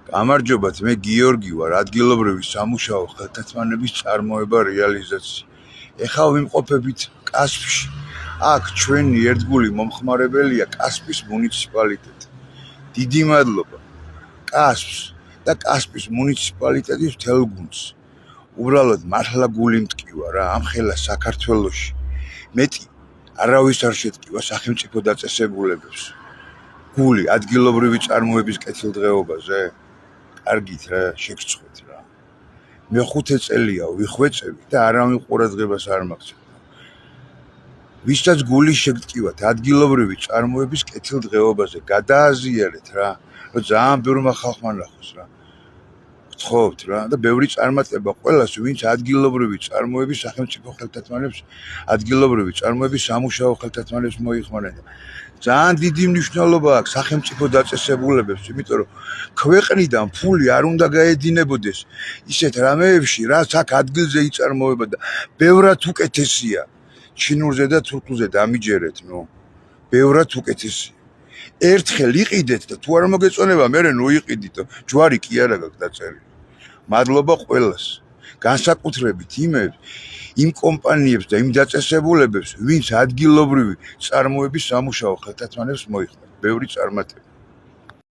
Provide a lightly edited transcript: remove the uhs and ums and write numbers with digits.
გამარჯობათ, მე გიორგი ვარ, ადგილობრივი სამუშაო ხელთათმანების წარმოება რეალიზაცია. ეხლა ვიმყოფებით კასპში. აქ ჩვენი ერთგული მომხმარებელია კასპის მუნიციპალიტეტი. დიდი მადლობა კასპს და კასპის მუნიციპალიტეტის მთელ გუნდს. უბრალოდ მართლა გული მტკივა რა, ამ ხელა საქართველოში. მეტი არავის არ შეტკივა სახელმწიფო დაწესებულებებს. გული ადგილობრივი წარმოების კეთილდღეობაზე. კარგით რა, შეგწყვეტ რა. მე 5 წელია ვიხვეწები და არავინ ყურადღებას არ მაქვს. ვისაც გული შეგტკივათ ადგილობრივი წარმოების კეთილდღეობაზე, გადააზიარეთ რა, რომ ძალიან ბევრმა ხალხმა ნახოს რა. გთხოვთ რა და ბევრი წარმატება ყველას, ვინც ადგილობრივი წარმოების სახელმწიფო ხელთათმანებს, ადგილობრივი წარმოების სამუშაო ხელთათმანებს მოიხმარენ. ძალიან დიდი მნიშვნელობა აქვს სახელმწიფო დაწესებულებებს, იმიტომ რომ ქვეყნიდან ფული არ უნდა გაედინებოდეს ისეთ რამეებში, რაც აქ ადგილზე იწარმოება და ბევრად უკეთესია. ჩინურზე და თურქულზე დამიჯერეთ, ნუ. ბევრად უკეთესია. ერთხელ იყიდეთ და თუ არ მოგეწონება, მერე ნუ იყიდით, ჯვარი კი არა გაქვს დაწერილი. მადლობა ყველას. განსაკუთრებით იმ კომპანიებს და იმ დაწესებულებებს, ვინც ადგილობრივი წარმოების სამუშაო ხელთათმანებს მოიხმარება. ბევრი წარმატება.